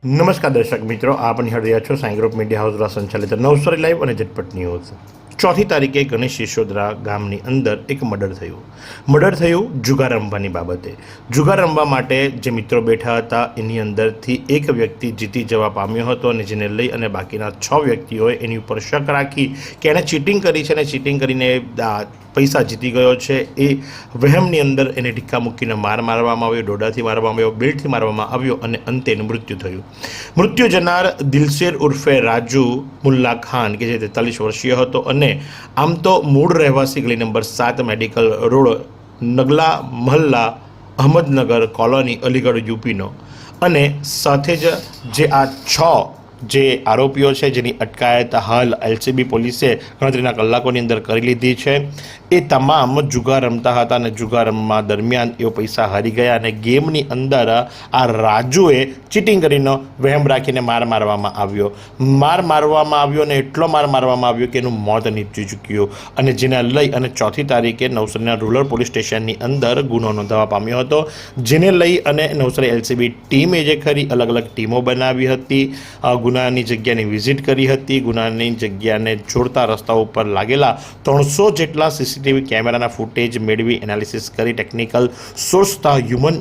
નમસ્કાર દર્શક મિત્રો, આપ નિહાળી રહ્યા છો સાઈ ગ્રુપ મીડિયા હાઉસ દ્વારા સંચાલિત નવસારી લાઈવ અને ઝટપટ ન્યૂઝ। 4મી તારીખે ગણેશ સિસોદરા ગામની અંદર એક મર્ડર થયું જુગાર રમવાની બાબતે। જુગાર રમવા માટે જે મિત્રો બેઠા હતા એની અંદરથી એક વ્યક્તિ જીતી જવા પામ્યો હતો અને જેને લઈ અને બાકીના 6 વ્યક્તિઓએ એની ઉપર શક રાખી કે એણે ચીટિંગ કરી છે અને ચીટિંગ કરીને પૈસા જીતી ગયો છે। એ વહેમની અંદર એને ઢીક્કા મૂકીને મારવામાં આવ્યો, દોડાથી મારવામાં આવ્યો, બેલ્ટથી મારવામાં આવ્યો અને અંતે એનું મૃત્યુ થયું। મૃત્યુ જનાર દિલશેર ઉર્ફે રાજુ મુલ્લા ખાન કે જે 43 વર્ષીય હતો અને આમ તો મૂળ રહેવાસી ગલી નંબર 7 મેડિકલ રોડ નગલા મહલ્લા અહમદનગર કોલોની અલીગઢ યુપીનો અને સાથે જ જે આ 6 જે આરોપીઓ છે જેની અટકાયત હાલ એલસીબી પોલીસે ગણતરીના કલાકોની અંદર કરી લીધી છે। એ તમામ જુગાર રમતા હતા અને જુગાર રમવા દરમિયાન એઓ પૈસા હારી ગયા અને ગેમની અંદર આ રાજુએ ચીટિંગ કરીને વહેમ રાખીને મારવામાં આવ્યો અને એટલો મારવામાં આવ્યો કે એનું મોત નીપજી ચૂક્યું અને જેને લઈ અને 4મી તારીખે નવસારીના રૂરલ પોલીસ સ્ટેશનની અંદર ગુનો નોંધવા પામ્યો હતો, જેને લઈ અને નવસારી એલસીબી ટીમે જે ખરી અલગ અલગ ટીમો બનાવી હતી, ગુનાની જગ્યાની વિઝિટ કરી હતી, ગુનાની જગ્યાને જોડતા રસ્તાઓ ઉપર લાગેલા 300 જેટલા સીસીટીવી કેમેરાના ફૂટેજ મેળવી એનાલિસિસ કરી ટેકનિકલ સોર્સ તથા હ્યુમન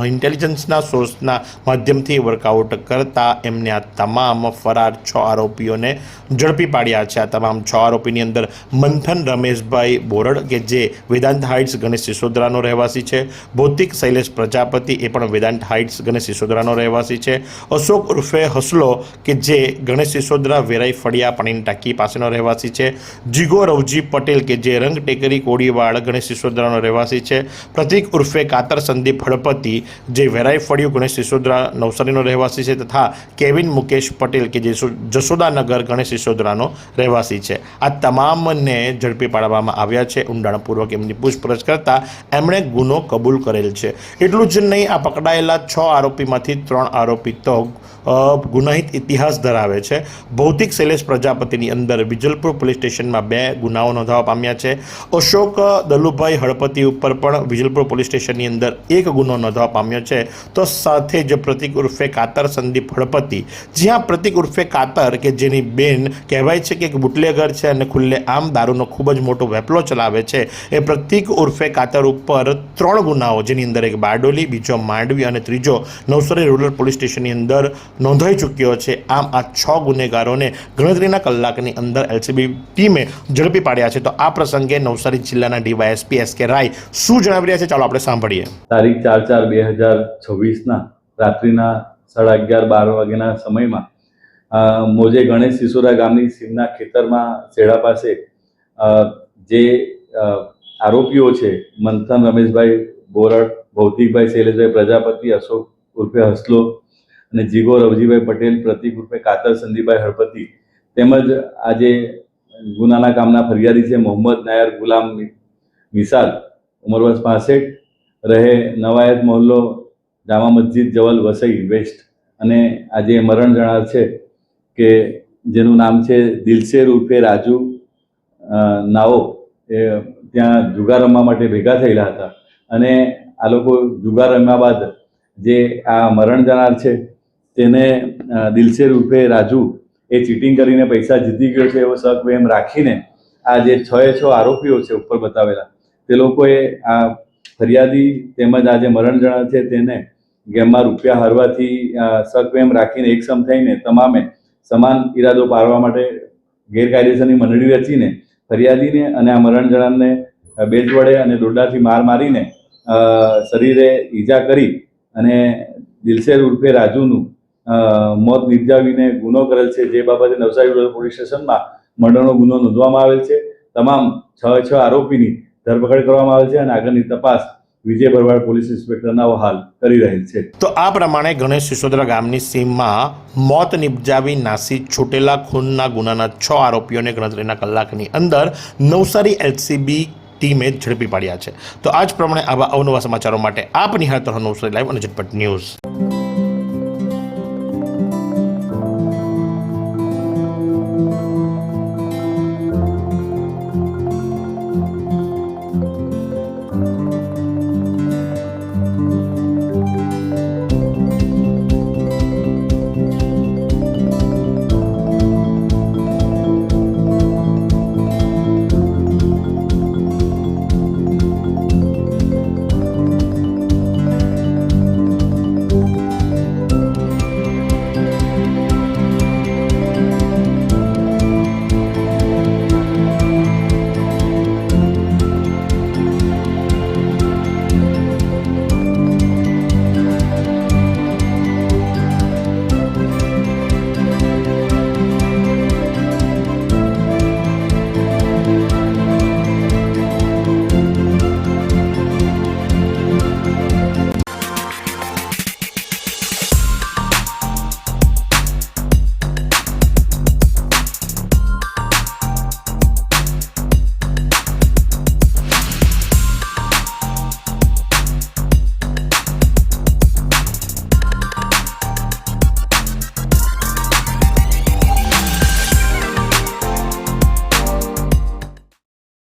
ઇન્ટેલિજન્સના સોર્સના માધ્યમથી વર્કઆઉટ કરતા એમને આ તમામ ફરાર 6 આરોપીઓને ઝડપી પાડ્યા છે। આ તમામ 6 આરોપીની અંદર મંથન રમેશભાઈ બોરડ કે જે વેદાંત હાઇટ્સ ગણેશ સિસોદરાનો રહેવાસી છે, ભૌતિક શૈલેષ પ્રજાપતિ એ પણ વેદાંત હાઇટ્સ ગણેશ સિસોદરાનો રહેવાસી છે, અશોક ઉર્ફે હસલો કે જે ગણેશ સિસોદરા વેરાઈ ફળિયા પાણીની ટાંકી પાસેનો રહેવાસી છે, જીગો રવજી પટેલ કે જે રંગ ટેકરી કોડીવાડ ગણેશ સિસોદરાનો રહેવાસી છે, પ્રતિક ઉર્ફે કાતર સંદીપ હળપતિ જે વેરાઈ ફળિયું ગણેશ સિસોદરા નવસારીનો રહેવાસી છે તથા કેવિન મુકેશ પટેલ કે જે જશોદાનગર ગણેશ સિસોદરાનો રહેવાસી છે। આ તમામને ઝડપી પાડવામાં આવ્યા છે। ઊંડાણપૂર્વક એમની પૂછપરછ કરતા એમણે ગુનો કબૂલ કરેલ છે। એટલું જ નહીં, આ પકડાયેલા 6 આરોપીમાંથી 3 આરોપી તો ગુનાહિત ઇતિહાસ ધરાવે છે। ભૌતિક શૈલેષ પ્રજાપતિની અંદર વિજલપુર પોલીસ સ્ટેશનમાં 2 ગુનાઓ નોંધવા પામ્યા છે। અશોક દલુભાઈ હળપતિ ઉપર પણ વિજલપુર પોલીસ સ્ટેશનની અંદર 1 ગુનો નોંધવા પામ્યો છે। તો સાથે જ પ્રતિક ઉર્ફે કાતર સંદીપ હળપતિ, જ્યાં પ્રતિક ઉર્ફે કાતર કે જેની બેન કહેવાય છે કે એક બુટલેગર છે અને ખુલ્લે આમ દારૂનો ખૂબ જ મોટો વેપલો ચલાવે છે, એ પ્રતિક ઉર્ફે કાતર ઉપર 3 ગુનાઓ, જેની અંદર એક બારડોલી, બીજો માંડવી અને ત્રીજો નવસારી રૂરલ પોલીસ સ્ટેશનની અંદર નોંધાઈ ચૂક્યો છે। આમ આ 6 ગુનેગારોને ગણતરીના કલાકની અંદર એલસીબી ટીમે ઝડપી પાડ્યા છે। તો આ પ્રસંગે નવસારી જિલ્લાના ડીવાયએસપી એસ કે રાય શું જણાવી રહ્યા છે, ચાલો આપણે સાંભળીએ। તારીખ 4/4/2024ના રાત્રિના 11:30-12 વાગ્યાના સમયમાં મોજે ગણેશ સિસોદરા ગામની સીમના ખેતરમાં શેડા પાસે જે આરોપીઓ છે મંથન રમેશભાઈ બોરડ, ભૌતિકભાઈ શૈલેષભાઈ પ્રજાપતિ, અશોક ઉર્ફે હસલો અને જીગો રવજીભાઈ પટેલ, પ્રતિક ઉર્ફે કાતર સંદીપભાઈ હળપતિ તેમજ આજે ગુનાના કામના ફરિયાદી છે મોહમ્મદ નાયર ગુલામ મિસાલ, ઉંમર વર્ષ 65, રહે નવાયત મોહલ્લો જામા મસ્જિદ જવલ વસઈ વેસ્ટ અને આજે મરણ જણાર છે કે જેનું નામ છે દિલશેર ઉર્ફે રાજુ નાઓ, એ ત્યાં જુગાર રમવા માટે ભેગા થયેલા હતા અને આ લોકો જુગાર રમ્યા બાદ જે આ મરણ જનાર છે તેને દિલશેર ઉર્ફે રાજુ એ ચીટિંગ કરીને પૈસા જીતી ગયો છે એવો શક વહેમ રાખીને આ જે 6 આરોપીઓ છે ઉપર બતાવેલા તે લોકોએ આ ફરિયાદી તેમજ આ જે મરણ જનાર છે તેને ગેમમાં રૂપિયા હારવાથી શક વહેમ રાખીને એકસમ થઈને તમામે સમાન ઈરાદો પાડવા માટે ગેરકાયદેસરની મંડળી રચીને ફરિયાદીને અને આ મરણ જનારને બેલ્ટ વડે અને દોરડાથી મારીને શરીરે ઈજા કરી અને દિલશેર ઉર્ફે રાજુનું મોત નિપજાવીને ગુનો કરેલ છે, જે બાબતે નવસારી રૂરલ પોલીસ સ્ટેશનમાં મર્ડરનો ગુનો નોંધવામાં આવેલ છે। તમામ 6 આરોપીની ધરપકડ કરવામાં આવેલ છે અને આગળની તપાસ વિજય ભરવાડ પોલીસ ઇન્સ્પેક્ટરના હાલ કરી રહેલ છે। તો આ પ્રમાણે ગણેશ સિસોદરા ગામની સીમમાં મોત નિપજાવી નાસી છૂટેલા ખૂનના ગુનાના 6 આરોપીઓને ગણતરીના કલાકની અંદર નવસારી એલસીબી ટીમે ઝડપી પાડ્યા છે। તો આ જ પ્રમાણે આવા અવનવા સમાચારો માટે આપ નિહાળતા રહો નવસારી લાઈવ અને ઝટપટ ન્યૂઝ।